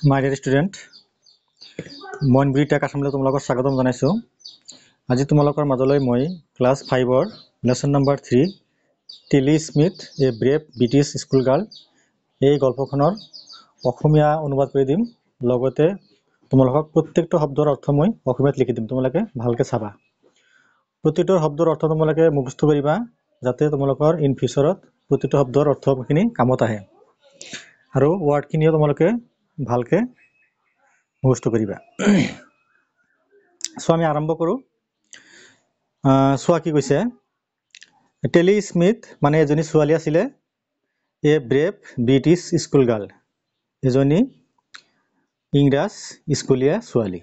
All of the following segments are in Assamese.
My dear student, মই বিটেক আসামলৈ তোমালোকক স্বাগতম জনাইছো। আজি তোমালোকৰ মাজলৈ মই class 5ৰ lesson number 3 টিলি Smith a brave British school girl এই গল্পখনৰ অসমীয়া অনুবাদ কৰি দিম। লগতে তোমালোকক প্ৰত্যেকটো শব্দৰ অৰ্থ মই অসমীয়াত লিখি দিম। তোমালোকে ভালকৈ চাবা। প্ৰতিটো শব্দৰ অৰ্থ তোমালোকে মুখস্থ কৰিবা যাতে তোমালোকৰ ইন ফিউচাৰত প্ৰতিটো শব্দৰ অৰ্থখিনি কামত আহে। আৰু ওয়াৰ্ডখিনিও তোমালোকে ভালকে মুখস্থ কৰিবা। সো আমি আৰম্ভ কৰো। সোৱা কি কৈছে, টেলি স্মিথ মানে এজনী ছোৱালী আছিলে, এ ব্ৰেভ ব্ৰিটিছ স্কুল গাৰ্ল, এজনী ইংৰাজ স্কুলীয়া ছোৱালী।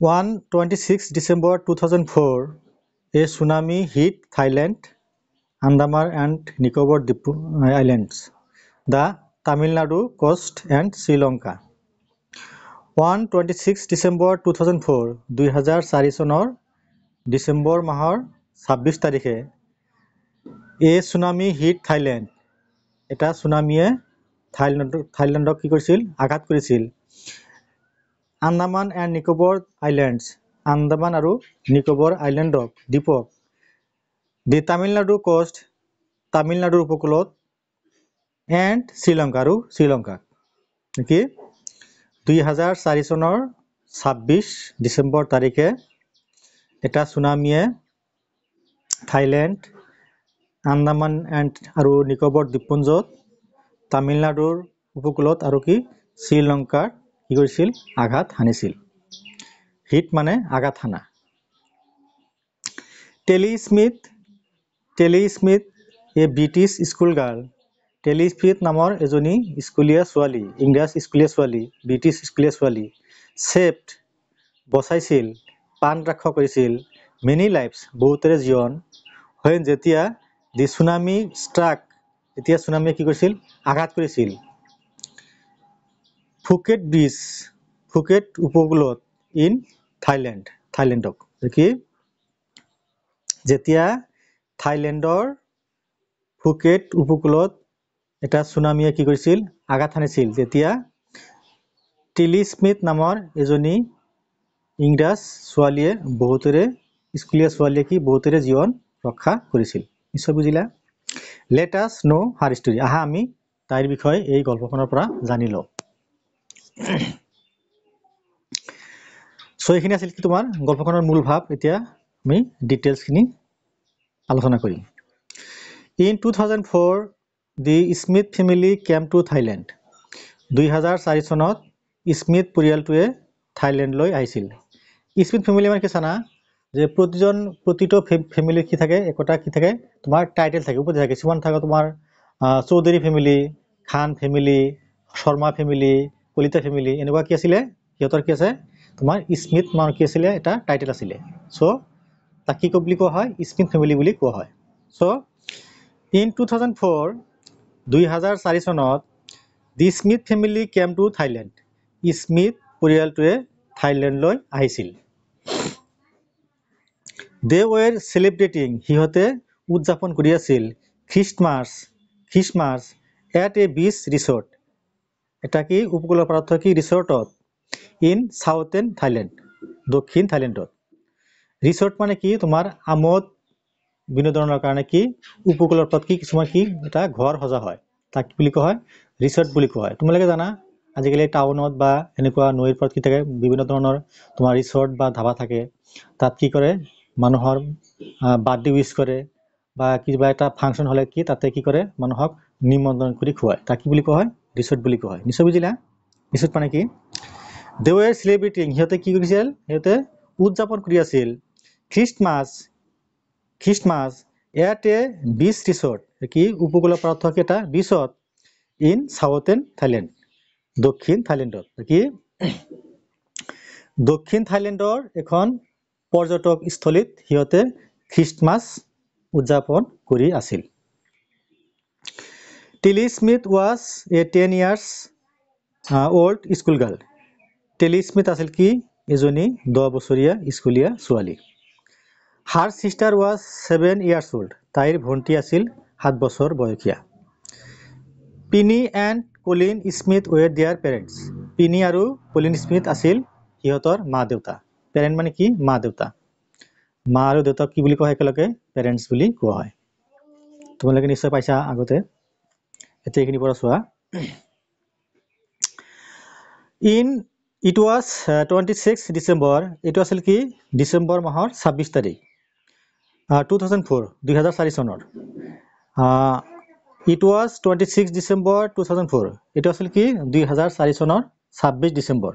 26 December 2004, a tsunami hit Thailand, Andaman and Nicobar Islands, the Tamil Nadu coast and Sri Lanka. 26 December 2004, 2004 চনৰ ডিসেম্বৰ মাহৰ 26 তাৰিখে এ সুনামি হিট থাইলেণ্ড, এটা সুনামিয়ে থাইলেণ্ডক কি কৰিছিল, আঘাত কৰিছিল। আন্দামান এণ্ড নিকোবৰ আইলেণ্ডছ, আন্দামান আৰু নিকোবৰ আইলেণ্ডক দ্বীপক, দি তামিলনাডু কোষ্ট, তামিলনাডুৰ উপকূলত, এণ্ড শ্ৰীলংকা আৰু শ্ৰীলংকাক কি 2004 চনৰ 26 ডিসেম্বৰ তাৰিখে এটা সুনামিয়ে থাইলেণ্ড, আন্দামান এণ্ড আৰু নিকোবৰ দ্বীপপুঞ্জত, তামিলনাডুৰ উপকূলত আৰু কি শ্ৰীলংকাৰ কি কৰিছিল, আঘাত হানিছিল। হিট মানে আঘাত হানা। Tilly Smith a British school girl, tele Smith নামৰ এজনী স্কুলীয়া ছোৱালী, ইংৰাজ স্কুলীয়া ছোৱালী, ব্ৰিটিছ স্কুলীয়া ছোৱালী, সেভড বচাইছিল, প্ৰাণ ৰক্ষা কৰিছিল, মেনি লাইফছ বহুতৰে জীৱন, হয় যেতিয়া দি সুনামি ষ্ট্ৰাক, এতিয়া সুনামিয়ে কি কৰিছিল, আঘাত কৰিছিল। ফুকেট ব্ৰিজ, ফুকেট উপকূলত, ইন থাইলেণ্ডক কি যেতিয়া থাইলেণ্ডৰ ফুকেট উপকূলত এটা সুনামিয়ে কি কৰিছিল, আঘাত হানিছিল, তেতিয়া টেলি স্মিথ নামৰ এজনী ইংৰাজ ছোৱালীয়ে স্কুলীয়া ছোৱালীয়ে কি বহুতৰে জীৱন ৰক্ষা কৰিছিল। নিশ্চয় বুজিলা। লেট আছ নো হাৰ ষ্টৰী, আহা আমি তাইৰ বিষয়ে এই গল্পখনৰ পৰা জানি লওঁ। এইখিনি আছিল কি তোমাৰ গল্পখনৰ মূল ভাৱ। এতিয়া আমি ডিটেইলছখিনি আলোচনা কৰিম। In 2004, the Smith family came to Thailand, 2004 চনত স্মিথ পৰিয়ালটোৱে থাইলেণ্ডলৈ আহিছিল। স্মিথ ফেমিলি মানে কি জানা, যে প্ৰতিটো ফেমিলিৰ কি থাকে, একোটা কি থাকে, তোমাৰ টাইটেল থাকে, উপাধি থাকে। কিছুমান থাকে তোমাৰ Chowdhury family, Khan family, Sharma family, Kalita family, এনেকুৱা কি আছিলে, সিহঁতৰ কি আছে, তোমাৰ স্মিথ মানে কি আছিলে, এটা টাইটেল আছিলে। চ' তাক কি বুলি কোৱা হয়, স্মিথ ফেমিলি বুলি কোৱা হয়। চ' ইন 2004, 2004 চনত the Smith family came to Thailand, স্মিথ পৰিয়ালটোৱে থাইলেণ্ডলৈ আহিছিল। দে ৱেৰ চেলিব্ৰেটিং, সিহঁতে উদযাপন কৰি আছিল, খ্ৰীষ্টমাছ এট এ বিচ ৰিচৰ্ট, এটা কি উপকূলৰ পাৰত থকা কি ৰিচৰ্টত, ইন চাউথাৰ্ণ থাইলেণ্ড, দক্ষিণ থাইলেণ্ডত। ৰিচৰ্ট মানে কি, তোমাৰ আমোদ বিনোদনৰ কাৰণে কি উপকূলৰ পাৰত কি কিছুমান কি এটা ঘৰ সজা হয়, তাক কি বুলি কোৱা হয়, ৰিচৰ্ট বুলি কোৱা হয়। তোমালোকে জানা আজিকালি টাউনত বা এনেকুৱা নৈৰ পাৰত কি থাকে, বিভিন্ন ধৰণৰ তোমাৰ ৰিচৰ্ট বা ধাবা থাকে। তাত কি কৰে, মানুহৰ বাৰ্থডে উইচ কৰে বা কিবা এটা ফাংচন হ'লে কি তাতে কি কৰে, মানুহক নিমন্ত্ৰণ কৰি খুৱায়, তাক কি বুলি কোৱা হয়, ৰিচৰ্ট বুলি কোৱা হয়। নিশ্চয় বুজিলা। ৰিচৰ্ট মানে কি, দে ৱেৰ চেলিব্ৰেটিং, সিহঁতে কি কৰিছিল, সিহঁতে উদযাপন কৰি আছিল, খ্ৰীষ্টমাছ এট এ বিচ ৰিচৰ্ট, কি উপকূলৰ পাৰত থকা এটা বিচত, ইন চাউথাৰ্ণ থাইলেণ্ড, দক্ষিণ থাইলেণ্ডত, কি দক্ষিণ থাইলেণ্ডৰ এখন পৰ্যটক স্থলীত সিহঁতে খ্ৰীষ্টমাছ উদযাপন কৰি আছিল। Telly Smith was a 10 years old school girl, tele Smith আছিল কি এজনী 10 বছৰীয়া স্কুলীয়া ছোৱালী। Her sister was 7 years old, তাইৰ ভণ্টি আছিল 7 বছৰ বয়সীয়া। Penny and Pauline Smith were their parents Penny আৰু পলিন স্মিথ আছিল সিহঁতৰ মা দেউতা পেৰেণ্ট মানে কি মা দেউতা মা আৰু দেউতাক কি বুলি কোৱা একেলগে পেৰেণ্টছ বুলি কোৱা হয় তোমালোকে নিশ্চয় পাইছা আগতে এতিয়া এইখিনি পৰা চোৱা It was 26 December. It was কি ডিসেম্বৰ মাহৰ 26 তাৰিখ 2004 2004 চনৰ It was 26 December 2004 এটা আছিল কি 2004 চনৰ 26 ডিসেম্বৰ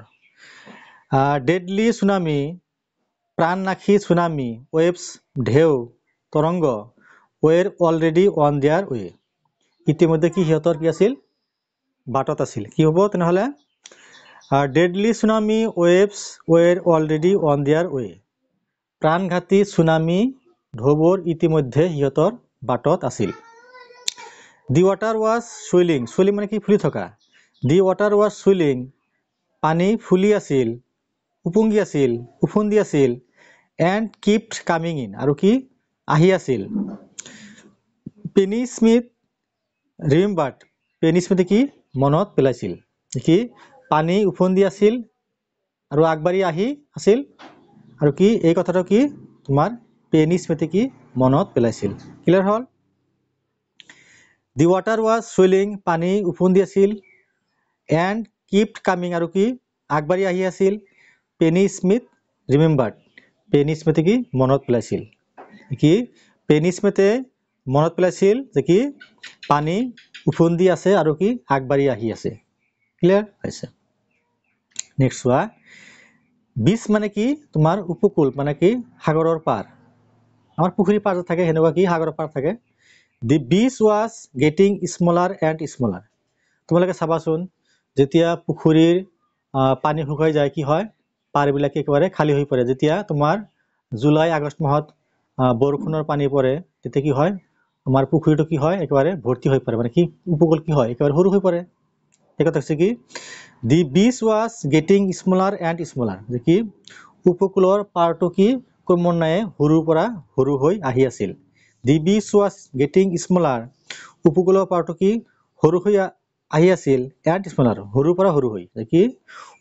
ডেডলি সুনামি প্ৰাণনাশী সুনামি waves ঢেউ তৰংগ were already on their way ইতিমধ্যে কি হিহঁতৰ কি আছিল বাটত আছিল কি হ'ব তেনেহলে deadly tsunami waves were already on their way প্ৰাণঘাতী সুনামি ঢৌবোৰ ইতিমধ্যে হিহঁতৰ বাটত আছিল the water was swelling মানে কি ফুলি থকা the water was swelling পানী ফুলি আছিল উপঙ্গি আছিল উফন্দি আছিল and kept coming in আৰু কি আহি আছিল পেনি স্মিথ remembered পেনি স্মিথে কি মনত পেলাইছিল কি পানী উফন্দি আছিল আৰু আগবাঢ়ি আহি আছিল আৰু কি এই কথাটো কি তোমাৰ পেনি স্মিথে কি মনত পেলাইছিল clear hall the water was swelling পানী উফন্দি আছিল and kept coming আৰু কি আগবাঢ়ি আহি আছিল পেনি স্মিথ remembered পেনি স্মিথে কি মনত পেলাইছিল কি পেনি স্মিথে মনত পেলাইছিল যে কি পানী উফন্দি আছে আৰু কি আগবাঢ়ি আহি আছে ক্লিয়াৰ হৈছে নেক্সট ওয়া বিচ মানে কি তোমাৰ উপকূল মানে কি সাগৰৰ পাৰ আমাৰ পুখুৰীৰ পাৰ থাকে হেনেকুৱা কি সাগৰৰ পাৰ থাকে the beach was getting smaller and smaller তোমালোকে চাবাচোন যেতিয়া পুখুৰীৰ পানী শুকাই যায় কি হয় পাৰবিলাক একেবাৰে খালি হৈ পৰে যেতিয়া তোমাৰ জুলাই আগষ্ট মাহত বৰষুণৰ পানী পৰে তেতিয়া কি হয় আমাৰ পুখুৰীটো কি হয় একেবাৰে ভৰ্তি হৈ পৰে মানে কি উপকূল কি হয় একেবাৰে সৰু হৈ পৰে এটা আছে কি the beach was getting smaller and smaller যে কি উপকূলৰ পাৰটো কি ক্ৰমান্বয়ে সৰুৰ পৰা সৰু হৈ আহি আছিল the beach was getting smaller উপকূলৰ পাৰটো কি সৰু হৈ আহি আছিল and smaller সৰুৰ পৰা সৰু হৈ যে কি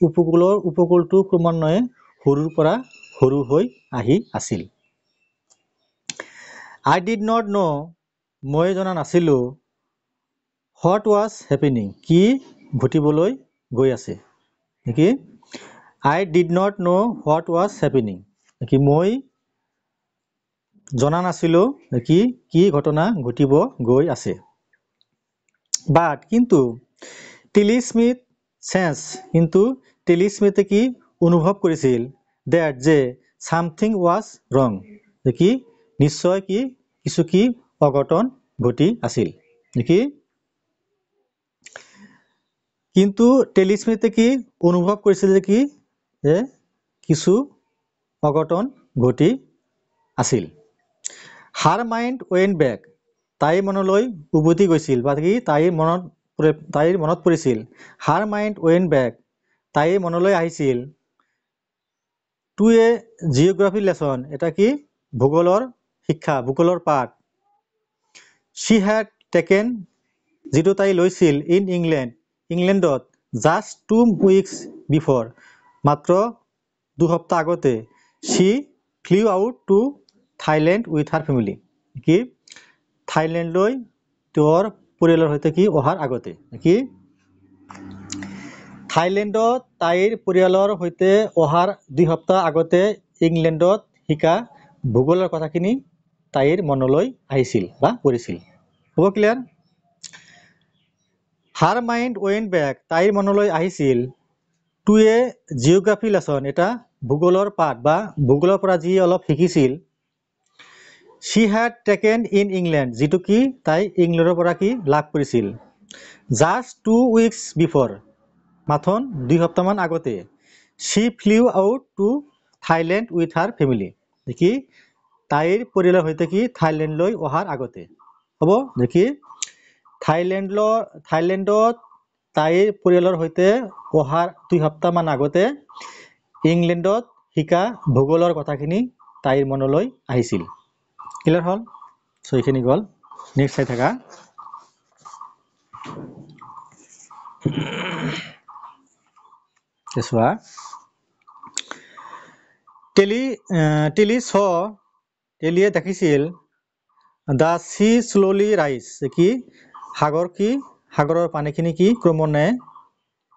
উপকূলটো ক্ৰমান্বয়ে সৰুৰ পৰা সৰু হৈ আহি আছিল I did not know মই জনা নাছিলো what was happening কি ঘটিবলৈ গৈ আছে কি I did not know what was happening কি মই জনা নাছিলো কি কি ঘটনা ঘটিব গৈ আছে but কিন্তু টেলি স্মিথ সেন্স কিন্তু টেলি স্মিথে কি অনুভৱ কৰিছিল that যে something was wrong যে কি নিশ্চয় কি কিছু কি অঘটন ঘটি আছিল কি কিন্তু টেলি স্মিথে কি অনুভৱ কৰিছিল যে কি যে কিছু অঘটন ঘটি আছিল her mind went back তাই মনলৈ উভতি গৈছিল বা কি তাইৰ মনত পৰিছিল her mind went back তাই মনলৈ আহিছিল to a geography lesson এটা কি ভূগোলৰ শিক্ষা ভূগোলৰ পাঠ she had taken যেটো তাই লৈছিল in ইংলেণ্ডত just 2 weeks before মাত্ৰ 2 সপ্তাহ আগতে she flew out to Thailand with her family কি থাইলেণ্ডলৈ তেওঁৰ পৰিয়ালৰ সৈতে কি অহাৰ আগতে কি থাইলেণ্ডত তাইৰ পৰিয়ালৰ সৈতে অহাৰ 2 সপ্তাহ আগতে ইংলেণ্ডত শিকা ভূগোলৰ কথাখিনি তাইৰ মনলৈ আহিছিল বা পৰিছিল হ'ব clear her mind went back তাইৰ মনলৈ আহিছিল to a geography lesson এটা ভূগোলৰ পাঠ বা ভূগোলৰ পৰা যি অলপ শিকিছিল she had taken in England যেটো কি তাই ইংলেণ্ডৰ পৰা কি লাভ কৰিছিল just 2 weeks before মাথন 2 সপ্তাহ মান আগতে she flew out to Thailand with her family দেখি তাইৰ পৰিয়ালৰ সৈতে কি থাইলেণ্ডলৈ অহাৰ আগতে হ'ব দেখি থাইলেণ্ডত তাইৰ পৰিয়ালৰ সৈতে অহাৰ 2 সপ্তাহ মান আগতে ইংলেণ্ডত শিকা ভূগোলৰ কথাখিনি তাইৰ মনলৈ আহিছিল ক্লিয়াৰ হল সো এইখিনি গল নেক্সট চাই থাকা চোৱা টেলিয়ে দেখিছিল দ্য সি স্লোলি ৰাইজ কি সাগৰৰ পানীখিনি কি ক্ৰমান্বয়ে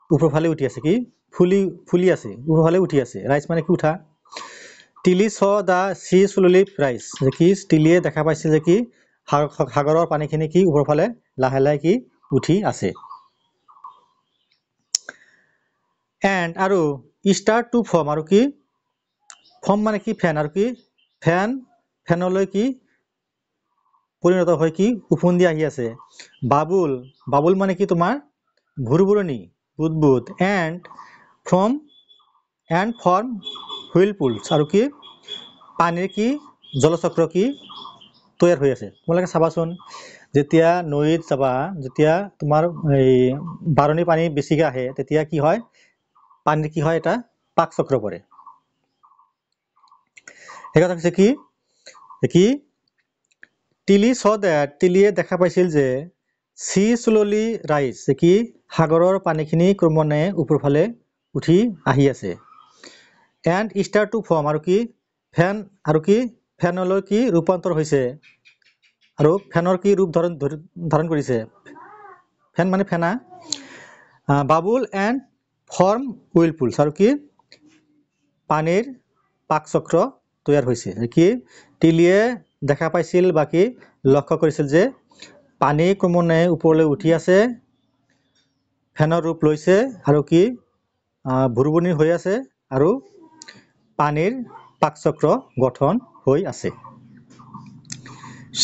ওপৰফালে উঠি আছে কি ফুলি আছে ওপৰফালে উঠি আছে ৰাইজ মানে কি উঠা টিলি চ দ্য সি স্লোলি ৰাইজ কি টিলিয়ে দেখা পাইছিল যে কি সাগৰৰ পানীখিনি কি ওপৰফালে লাহে লাহে কি উঠি আছে এণ্ড আৰু ষ্টাৰ্ট টু ফৰ্ম আৰু কি ফৰ্ম মানে কি ফেন আৰু কি ফেনলৈ কি পৰিণত হৈ কি উফন্দি আহি আছে বাবুল মানে কি তোমাৰ ভুৰভুৰণি বুদবুদ এণ্ড ফৰ্ম হুইলপুলছ আৰু কি পানীৰ কি জলচক্ৰ কি তৈয়াৰ হৈ আছে তোমালোকে চাবাচোন যেতিয়া নৈত যাবা যেতিয়া তোমাৰ এই বাৰণি পানী বেছিকৈ আহে তেতিয়া কি হয় পানীৰ কি হয় এটা পাক চক্ৰ পৰে সেই কথা হৈছে কি টিলিয়ে দেখা পাইছিল যে সি স্লোলি ৰাইজ কি সাগৰৰ পানীখিনি ক্ৰমান্বয়ে ওপৰফালে উঠি আহি আছে এণ্ড ষ্টাৰ্ট টু ফৰ্ম আৰু কি ফেনলৈ কি ৰূপান্তৰ হৈছে আৰু ফেনৰ কি ৰূপ ধাৰণ কৰিছে ফেন মানে ফেনা বাবুল এণ্ড ফৰ্ম হুইলপুলছ আৰু কি পানীৰ পাক চক্ৰ তৈয়াৰ হৈছে কি টিলিয়ে দেখা পাইছিল বা কি লক্ষ্য কৰিছিল যে পানী ক্ৰমান্বয়ে ওপৰলৈ উঠি আছে ফেনৰ ৰূপ লৈছে আৰু কি ভুৰভুৰণি হৈ আছে আৰু পানীৰ পাক চক্ৰ গঠন হৈ আছে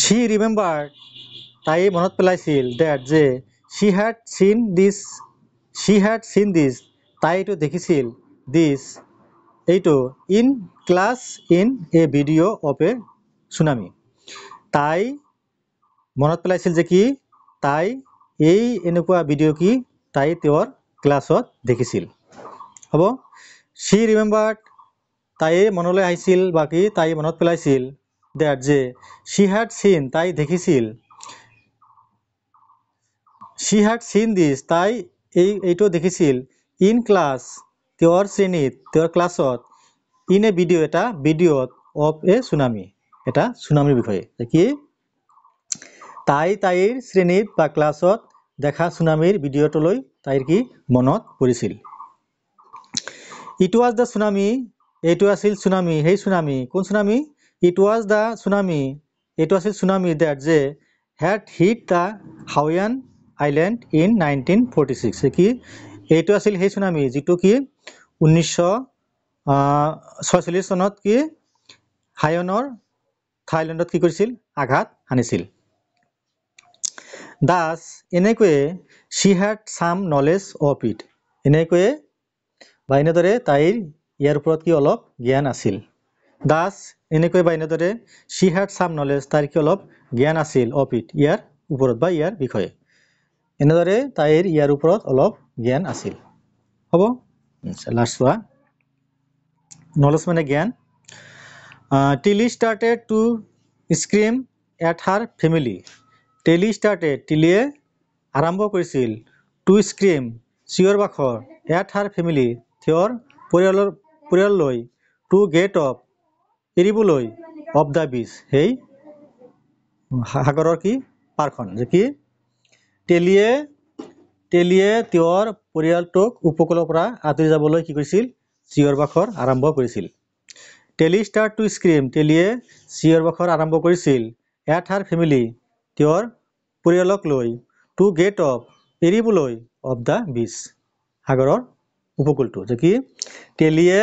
she remembered তাই মনত পেলাইছিল that যে she had seen this তাই এইটো দেখিছিল এইটো in class in a video of a tsunami তাই মনত পেলাইছিল যে কি তাই এই এনেকুৱা ভিডিঅ' কি তাই তেওঁৰ ক্লাছত দেখিছিল হ'ব she remembered তাই মনলৈ আহিছিল বা কি তাই মনত পেলাইছিল that যে she had seen তাই দেখিছিল she had seen this তাই এইটো দেখিছিল in class তেওঁৰ শ্ৰেণীত তেওঁৰ ক্লাছত in a video এটা ভিডিঅ'ত of a tsunami এটা সুনামিৰ বিষয়ে কি তাইৰ শ্ৰেণীত বা ক্লাছত দেখা সুনামিৰ ভিডিঅ'টোলৈ তাইৰ কি মনত পৰিছিল It was the tsunami এইটো আছিল সুনামি সেই সুনামি কোন tsunami It was the tsunami এইটো আছিল সুনামি that যে had hit the Hawaiian Island in 1946 কি এইটো আছিল সেই সুনামি যিটো কি 1946 চনত কি থাইলেণ্ডত কি কৰিছিল আঘাত হানিছিল Thus এনেকৈয়ে she had some knowledge of it এনেকৈয়ে বা এনেদৰে তাইৰ ইয়াৰ ওপৰত কি অলপ জ্ঞান আছিল Thus এনেকৈ বা এনেদৰে she had some knowledge তাইৰ কি অলপ জ্ঞান আছিল of it ইয়াৰ ওপৰত বা ইয়াৰ বিষয়ে এনেদৰে তাইৰ ইয়াৰ ওপৰত অলপ জ্ঞান আছিল হ'ব লাষ্ট চোৱা knowledge মানে জ্ঞান Tilly started to scream at her family টিলিয়ে আৰম্ভ কৰিছিল to scream চিঞৰ বাখৰ at her family তেওঁৰ পৰিয়াললৈ to get up এৰিবলৈ of the beach সেই সাগৰৰ কি পাৰখন যে কি টেলিয়ে তেওঁৰ পৰিয়ালটোক উপকূলৰ পৰা আঁতৰি যাবলৈ কি কৰিছিল চিঞৰ বাখৰ আৰম্ভ কৰিছিল টেলি ষ্টাৰ্ট টু স্ক্ৰীম টেলিয়ে চিঞৰ বাখৰ আৰম্ভ কৰিছিল এট হাৰ ফেমিলি তেওঁৰ পৰিয়ালক লৈ টু গেট অফ এৰিবলৈ অফ দ্য বিচ সাগৰৰ উপকূলটো যে কি টেলিয়ে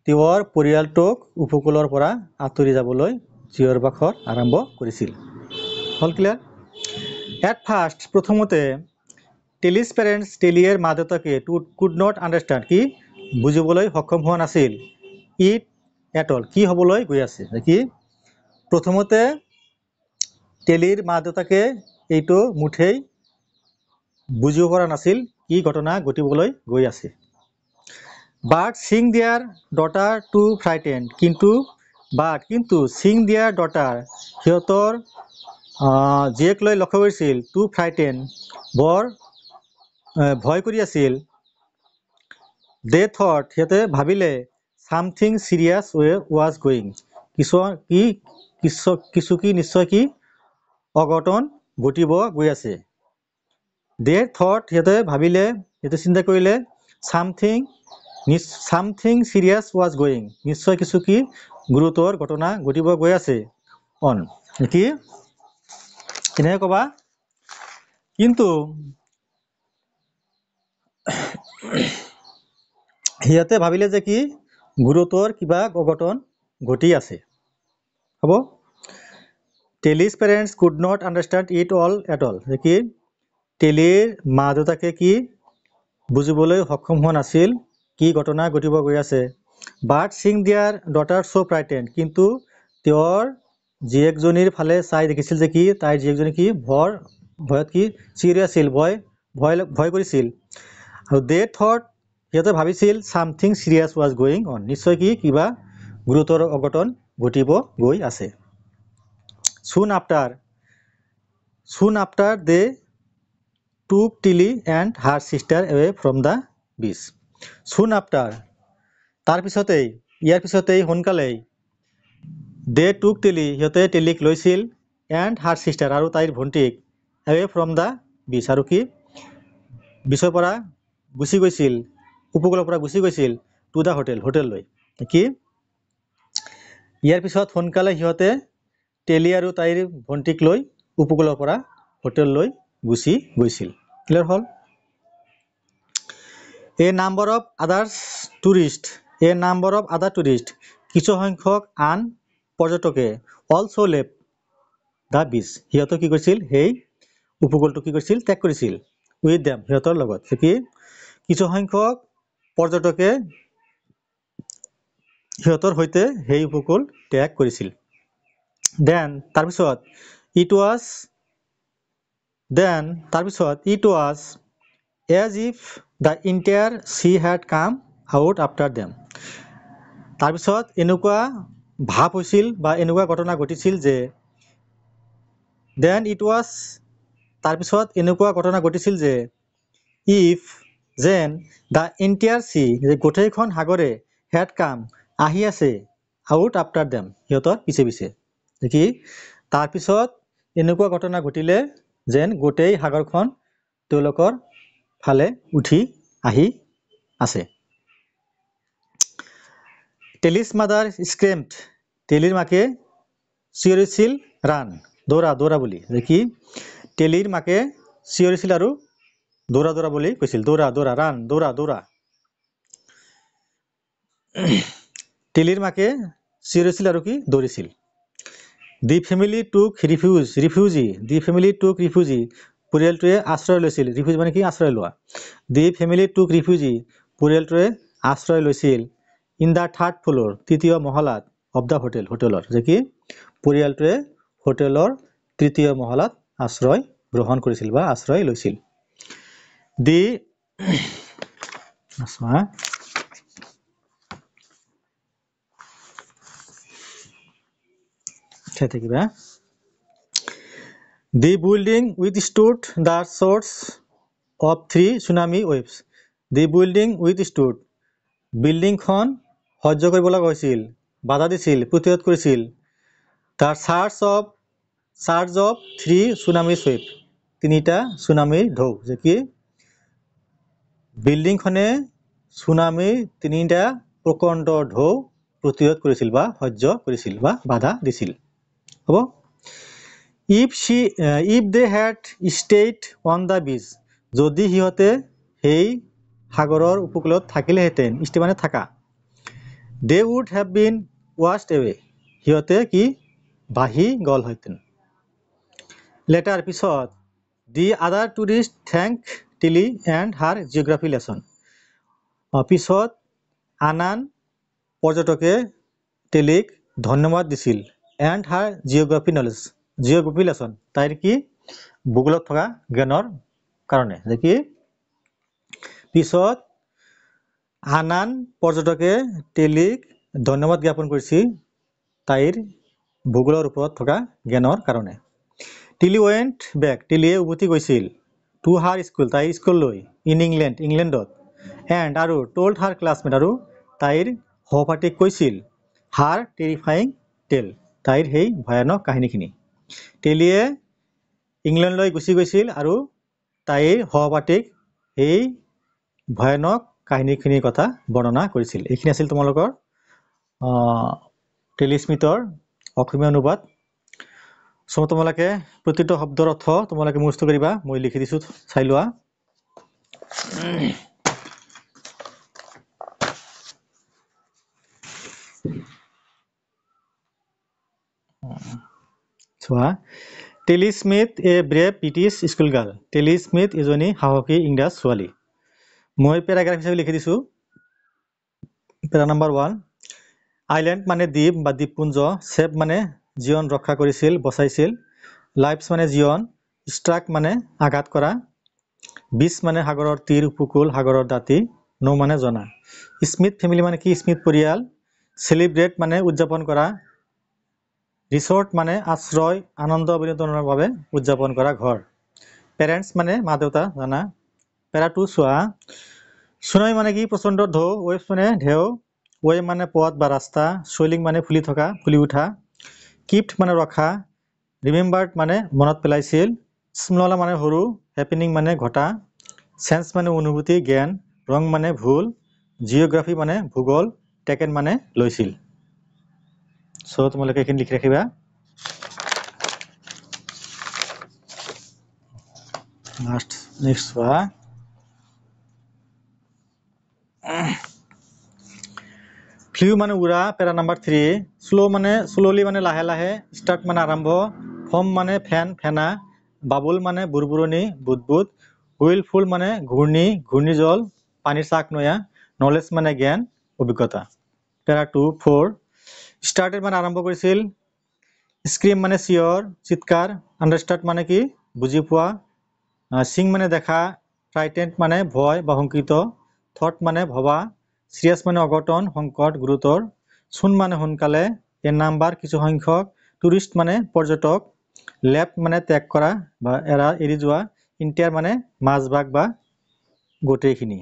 তেওঁৰ পৰিয়ালটোক উপকূলৰ পৰা আঁতৰি যাবলৈ চিঞৰ বাখৰ আৰম্ভ কৰিছিল হল ক্লিয়াৰ এট ফাৰ্ষ্ট প্ৰথমতে টেলিছ পেৰেণ্টছ টেলিয়েৰ মা দেউতাকে কুড নট আণ্ডাৰষ্টেণ্ড কি বুজিবলৈ সক্ষম হোৱা নাছিল ইট এট অল কি হ'বলৈ গৈ আছে কি প্ৰথমতে টেলিৰ মা দেউতাকে এইটো মুঠেই বুজিব পৰা নাছিল কি ঘটনা ঘটিবলৈ গৈ আছে বাট সিং দিয়াৰ ডটাৰ টু ফ্ৰাইটেণ্ড কিন্তু সিং দিয়াৰ ডটাৰ সিহঁতৰ জীয়েক লৈ লক্ষ্য কৰিছিল টু ফ্ৰাইটেণ্ড বৰ ভয় কৰি আছিল, দে থট সিহঁতে ভাবিলে সামথিং সিৰিয়াছ ৱাজ গোয়িং, কিছু কি নিশ্চয় কি অঘটন ঘটিব গৈ আছে। দে থট সিহঁতে ভাবিলে, সিহঁতে চিন্তা কৰিলে, সামথিং সিৰিয়াছ ৱাজ গোয়িং, নিশ্চয় কিছু কি গুৰুতৰ ঘটনা ঘটিব গৈ আছে। অন কি কেনেকৈ ক'বা, কিন্তু সিহঁতে ভাবিলে যে কি গুৰুতৰ কিবা অঘটন ঘটি আছে। হ'ব, Tilly's parents could not understand it all at all, কি টেলিৰ মা দেউতাকে কি বুজিবলৈ সক্ষম হোৱা নাছিল কি ঘটনা ঘটিব গৈ আছে। বাট চিং দিয়াৰ ডটাৰ চ' ফ্ৰাইটেণ্ড, কিন্তু তেওঁৰ জীয়েকজনীৰ ফালে চাই দেখিছিল যে কি তাইৰ জীয়েকজনী কি ভয়ত কি চিঞৰি আছিল, ভয় কৰিছিল। আৰু দে থট সিহঁতে ভাবিছিল সামথিং সিৰিয়াছ ৱাজ গোয়িং অন, নিশ্চয় কি কিবা গুৰুতৰ অঘটন ঘটিব গৈ আছে। Soon after they took Tilly and her sister away from the beach. Soon after ইয়াৰ পিছতেই সোনকালেই they took Tilly সিহঁতে টেলিক লৈছিল and her sister আৰু তাইৰ ভণ্টিক away from the beach, আৰু কি বিচৰ পৰা গুচি গৈছিল, উপকূলৰ পৰা গুচি গৈছিল to the হোটেললৈ। কি ইয়াৰ পিছত সোনকালে সিহঁতে টেলি আৰু তাইৰ ভণ্টিক লৈ উপকূলৰ পৰা হোটেললৈ গুচি গৈছিল। ক্লিয়াৰ হ'ল? A number of other tourists কিছু সংখ্যক আন পৰ্যটকে also left the beach, সিহঁতে কি কৰিছিল সেই উপকূলটো কি কৰিছিল ত্যাগ কৰিছিল, with them সিহঁতৰ লগত। কি কিছু সংখ্যক পৰ্যটকে সিহঁতৰ সৈতে সেই উপকূল ত্যাগ কৰিছিল। Then তাৰপিছত it was as if the entire sea had come out after them, তাৰপিছত এনেকুৱা ভাৱ হৈছিল বা এনেকুৱা ঘটনা ঘটিছিল যে তাৰপিছত এনেকুৱা ঘটনা ঘটিছিল যে if যেন the entire sea গোটেইখন সাগৰে had come আহি আছে out after them সিহঁতৰ পিছে পিছে। কি তাৰপিছত এনেকুৱা ঘটনা ঘটিলে যেন গোটেই সাগৰখন তেওঁলোকৰ ফালে উঠি আহি আছে। টেলিজ মাদাৰ স্ক্ৰেমড, টেলিৰ মাকে চিঞৰিছিল ৰান, দৌৰা বুলি। কি টেলিৰ মাকে চিঞৰিছিল আৰু দৌৰা বুলি কৈছিল, ৰান দৌৰা। টেলিৰ মাকে চিঞৰিছিল আৰু কি দৌৰিছিল। দি ফেমিলি টুক ৰিফিউজি, পৰিয়ালটোৱে আশ্ৰয় লৈছিল, ৰিফিউজি মানে কি আশ্ৰয় লোৱা। দি ফেমিলি টুক ৰিফিউজি, পৰিয়ালটোৱে আশ্ৰয় লৈছিল ইন দ্য থাৰ্ড ফ্ল'ৰ, তৃতীয় মহলাত অফ দ্য হোটেলৰ, যে কি পৰিয়ালটোৱে হোটেলৰ তৃতীয় মহলাত আশ্ৰয় গ্ৰহণ কৰিছিল বা আশ্ৰয় লৈছিল। দি The building withstood the shocks of 3 tsunami waves. The building withstood, বিল্ডিংখন সহ্য কৰিব লগা হৈছিল, বাধা দিছিল, প্ৰতিৰোধ কৰিছিল the surge of 3 tsunami waves, 3টা চুনামিৰ ঢৌ, যে কি বিল্ডিংখনে চুনামিৰ 3টা প্ৰকাণ্ড ঢৌ প্ৰতিৰোধ কৰিছিল বা সহ্য কৰিছিল বা বাধা দিছিল। হ'ব, if they had stayed on the beach, যদি সিহঁতে সেই সাগৰৰ উপকূলত থাকিলেহেঁতেন, stay মানে থাকা, they would have been washed away, সিহঁতে কি ভাহি গ'লহেঁতেন। লেটাৰ পিছত the other tourists thanked Tilly and her geography lesson, পিছত আন পৰ্যটকে টেলিক ধন্যবাদ দিছিল and her geography lesson, তাইৰ কি ভূগোলত থকা জ্ঞানৰ কাৰণে, যে কি পিছত আন পৰ্যটকে টেলিক ধন্যবাদ জ্ঞাপন কৰিছিল তাইৰ ভূগোলৰ ওপৰত থকা জ্ঞানৰ কাৰণে। টিলি ৱেণ্ট বেক, টিলিয়ে উভতি গৈছিল টু হাৰ স্কুল তাইৰ স্কুললৈ ইন ইংলেণ্ড ইংলেণ্ডত এণ্ড আৰু টল্ড হাৰ ক্লাছমেট আৰু তাইৰ সহপাঠীক কৈছিল হাৰ টেৰিফাইং টেল তাইৰ সেই ভয়ানক কাহিনীখিনি টেলিয়ে ইংলেণ্ডলৈ গুচি গৈছিল আৰু তাইৰ সহপাঠীক সেই ভয়ানক কাহিনীখিনিৰ কথা বৰ্ণনা কৰিছিল এইখিনি আছিল তোমালোকৰ টেলি স্মিথৰ অসমীয়া অনুবাদ সো তোমালোকে প্ৰতিটো শব্দৰ অৰ্থ তোমালোকে মুখস্থ কৰিবা মই লিখি দিছো চাই লোৱা চোৱা Tilly Smith a brave British school girl tele Smith এজনী সাহসী ইংৰাজ ছোৱালী মই পেৰাগ্ৰাফ হিচাপে লিখি দিছো পেৰা নম্বৰ 1 আইল্যান্ড মানে দ্বীপ বা দ্বীপপুঞ্জ সেভ মানে জীবন ৰক্ষা কৰিছিল বচাইছিল লাইফস মানে জীবন স্ট্ৰাক মানে আঘাত কৰা বিচ মানে সাগৰৰ তীৰ উপকূল সাগৰৰ দাঁতি নৌ মানে জনা স্মিথ ফ্যামিলি মানে কি স্মিথ পৰিয়াল সেলিব্ৰেট মানে উদযাপন কৰা ৰিসৰ্ট মানে আশ্ৰয় আনন্দ বিনোদনৰ বাবে উদযাপন কৰা ঘৰ পেৰেন্টস মানে মা দেউতা জানা পেৰা 2 চোৱা সুনামি মানে কি প্ৰচণ্ড ঢৌ ওয়েভস মানে ঢেউ ওয়ে মানে পথ বা ৰাস্তা সোইলিং মানে ফুলি উঠা কিপ্ট মানে ৰখা ৰিমেম্বাৰ্ড মানে মনত পেলাইছিল স্মল মানে সৰু হেপেনিং মানে ঘটা সেন্স মানে অনুভূতি জ্ঞান ৰং মানে ভুল জিওগ্ৰাফি মানে ভূগোল টেকেন মানে লৈছিল সো তোমালোকে এখানে লিখি ৰাখিবা নেক্সট চোৱা ফ্লিউ মানে উৰা পেৰা নম্বৰ 3 স্লোলি মানে লাহে লাহে স্টাৰ্ট মানে আৰম্ভ ফম মানে ফেন ফেনা বাবুল মানে বুৰবুৰণি বুদবুদ হুইলফুল মানে ঘূৰ্ণিজল পানীৰ চাক নয়া নলেজ মানে জ্ঞান অভিজ্ঞতা পেৰা 2 4 স্টাৰ্টেড মানে আৰম্ভ কৰিছিল স্ক্ৰিম মানে চিঞৰ চিৎকাৰ আন্ডাৰস্ট্যান্ড মানে কি বুজি পোৱা সিং মানে দেখা ফ্রাইটেন্ড মানে ভয় বা শংকিত থট মানে ভবা সিরিয়াস মানে অঘটন সংকট গুৰুতৰ সুন মানে সোনকালে এ নাম্বাৰ কিছু সংখ্যক টুৰিস্ট মানে পৰ্যটক লেফট মানে ত্যাগ কৰা বা এৰি যোৱা ইন্টাৰ মানে মাজভাগ বা গোটেইখিনি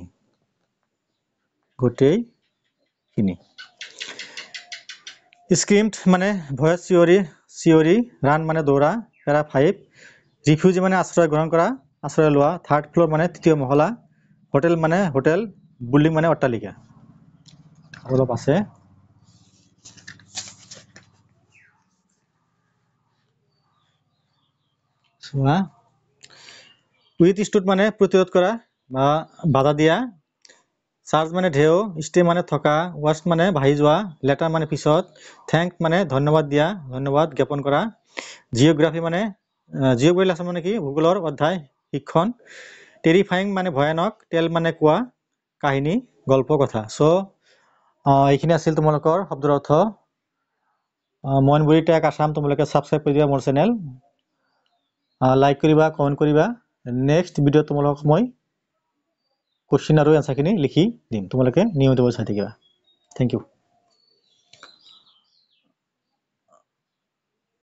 স্ক্ৰিমড মানে ভয়ত চিঞৰি ৰান মানে দৌৰা পেৰা 5 ৰিফিউজি মানে আশ্ৰয় গ্ৰহণ কৰা আশ্ৰয় লোৱা থাৰ্ড ফ্লোর মানে তৃতীয় মহলা হোটেল মানে হোটেল বিল্ডিং মানে অট্টালিকা অলপ আছে চোৱা উইথস্টুড মানে প্ৰতিৰোধ কৰা বা বাধা দিয়া চাৰ্জ মানে ঢেউ ষ্টে মানে থকা ৱাশ মানে ভাহি যোৱা লেটাৰ মানে পিছত থ্যাংক মানে ধন্যবাদ দিয়া ধন্যবাদ জ্ঞাপন কৰা জিওগ্ৰাফি মানে জিওগ্ৰাফি লেসন মানে কি ভূগোলৰ অধ্যায় শিক্ষণ টেৰিফাইং মানে ভয়ানক টেল মানে কোৱা কাহিনী গল্প কথা সো এইখিনি আছিল তোমালোকৰ শব্দৰ অৰ্থ মনবুৰি টেক আসাম তোমালোকে সাবস্ক্ৰাইব কৰি দিবা মোৰ চেনেল লাইক কৰিবা কমেন্ট কৰিবা নেক্সট ভিডিঅ তোমালোকক মই কোশ্চেন আৰু এনসাৰখিনি লিখি দিম তোমালোকে নিয়মিতভাৱে চাই থাকিবা থ্যাংক ইউ